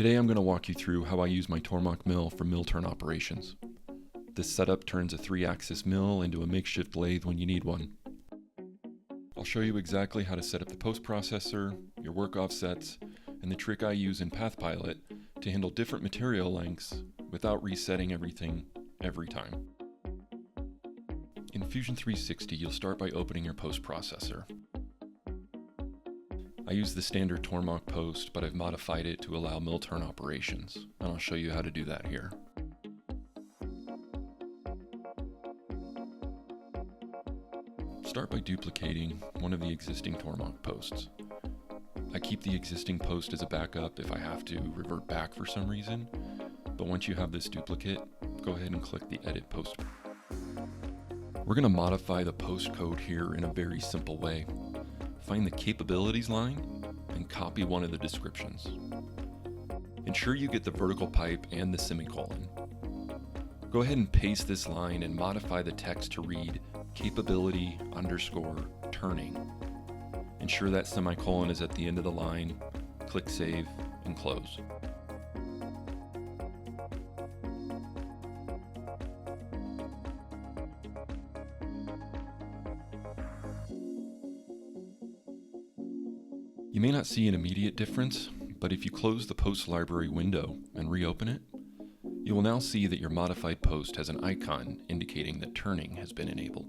Today I'm going to walk you through how I use my Tormach mill for mill turn operations. This setup turns a 3-axis mill into a makeshift lathe when you need one. I'll show you exactly how to set up the post processor, your work offsets, and the trick I use in PathPilot to handle different material lengths without resetting everything every time. In Fusion 360, you'll start by opening your post processor. I use the standard Tormach post, but I've modified it to allow mill turn operations, and I'll show you how to do that here. Start by duplicating one of the existing Tormach posts. I keep the existing post as a backup if I have to revert back for some reason, but once you have this duplicate, go ahead and click the Edit Post. We're going to modify the post code here in a very simple way. Find the capabilities line and copy one of the descriptions. Ensure you get the vertical pipe and the semicolon. Go ahead and paste this line and modify the text to read capability _ turning. Ensure that semicolon is at the end of the line, click Save, and close. You may not see an immediate difference, but if you close the post library window and reopen it, you will now see that your modified post has an icon indicating that turning has been enabled.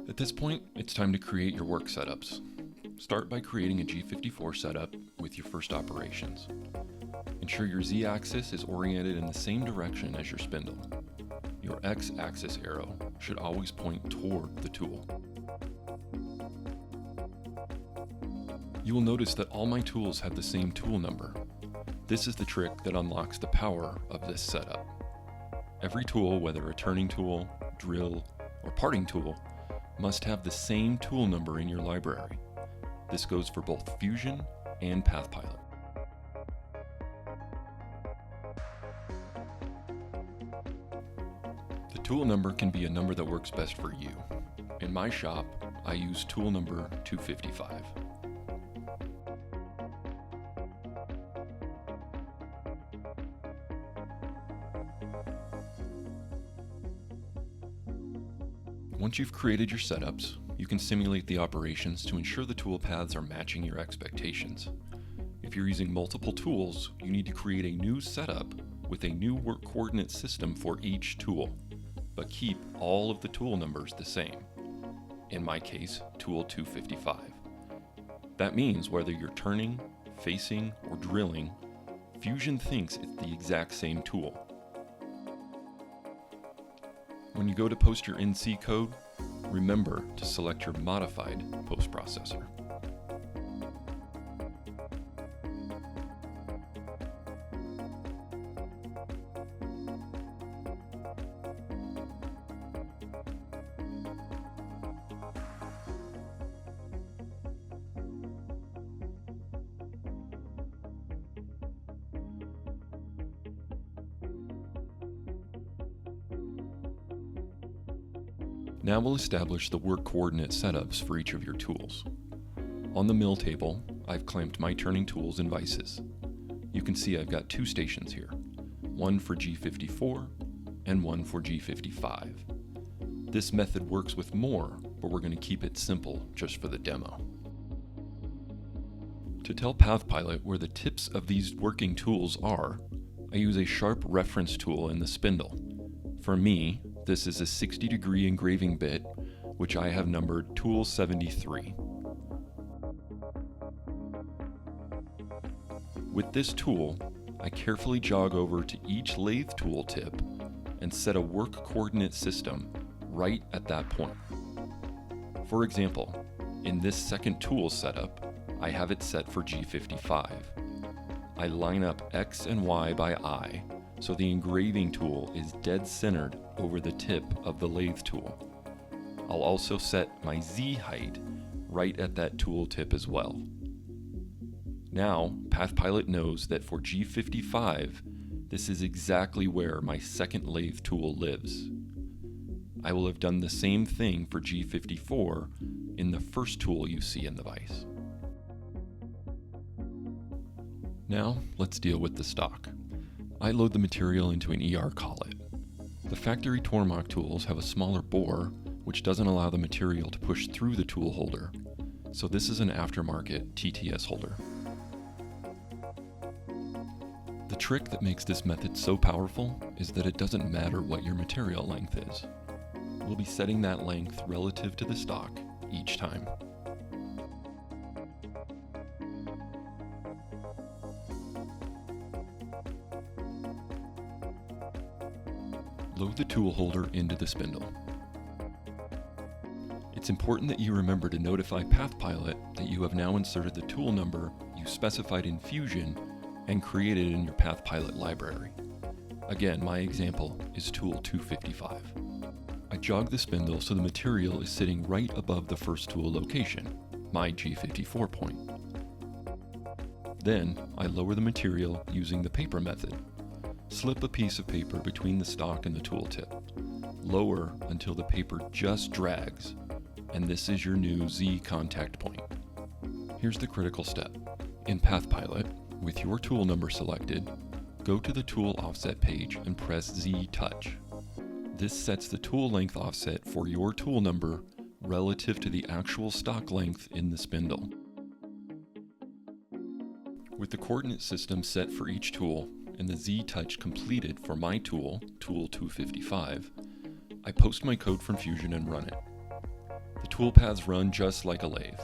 At this point, it's time to create your work setups. Start by creating a G54 setup with your first operations. Ensure your Z-axis is oriented in the same direction as your spindle. Your X-axis arrow should always point toward the tool. You will notice that all my tools have the same tool number. This is the trick that unlocks the power of this setup. Every tool, whether a turning tool, drill, or parting tool, must have the same tool number in your library. This goes for both Fusion and PathPilot. The tool number can be a number that works best for you. In my shop, I use tool number 255. Once you've created your setups, you can simulate the operations to ensure the tool paths are matching your expectations. If you're using multiple tools, you need to create a new setup with a new work coordinate system for each tool, but keep all of the tool numbers the same. In my case, tool 255. That means whether you're turning, facing, or drilling, Fusion thinks it's the exact same tool. When you go to post your NC code, remember to select your modified post processor. Now we'll establish the work coordinate setups for each of your tools. On the mill table, I've clamped my turning tools and vices. You can see I've got two stations here, one for G54 and one for G55. This method works with more, but we're going to keep it simple just for the demo. To tell PathPilot where the tips of these working tools are, I use a sharp reference tool in the spindle. For me, this is a 60-degree engraving bit, which I have numbered Tool 73. With this tool, I carefully jog over to each lathe tool tip and set a work coordinate system right at that point. For example, in this second tool setup, I have it set for G55. I line up X and Y by eye, so the engraving tool is dead centered over the tip of the lathe tool. I'll also set my Z height right at that tool tip as well. Now, PathPilot knows that for G55, This is exactly where my second lathe tool lives. I will have done the same thing for G54 in the first tool you see in the vise. Now, let's deal with the stock. I load the material into an ER collet. The factory Tormach tools have a smaller bore, which doesn't allow the material to push through the tool holder, so this is an aftermarket TTS holder. The trick that makes this method so powerful is that it doesn't matter what your material length is. We'll be setting that length relative to the stock each time. Load the tool holder into the spindle. It's important that you remember to notify PathPilot that you have now inserted the tool number you specified in Fusion and created in your PathPilot library. Again, my example is tool 255. I jog the spindle so the material is sitting right above the first tool location, my G54 point. Then, I lower the material using the paper method. Slip a piece of paper between the stock and the tool tip. Lower until the paper just drags, and this is your new Z contact point. Here's the critical step. In PathPilot, with your tool number selected, go to the tool offset page and press Z touch. This sets the tool length offset for your tool number relative to the actual stock length in the spindle. With the coordinate system set for each tool and the Z touch completed for my tool, tool 255, I post my code from Fusion and run it. The toolpaths run just like a lathe.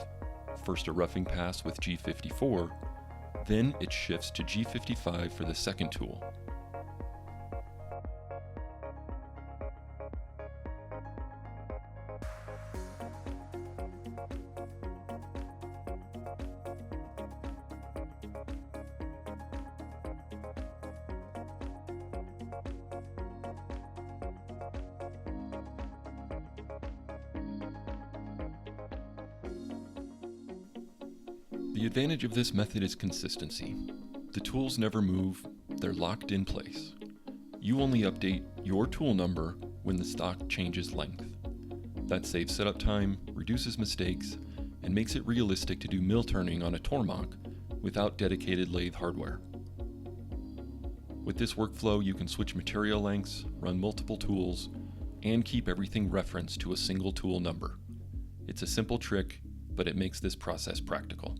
First a roughing pass with G54, then it shifts to G55 for the second tool. The advantage of this method is consistency. The tools never move, they're locked in place. You only update your tool number when the stock changes length. That saves setup time, reduces mistakes, and makes it realistic to do mill turning on a Tormach without dedicated lathe hardware. With this workflow, you can switch material lengths, run multiple tools, and keep everything referenced to a single tool number. It's a simple trick, but it makes this process practical.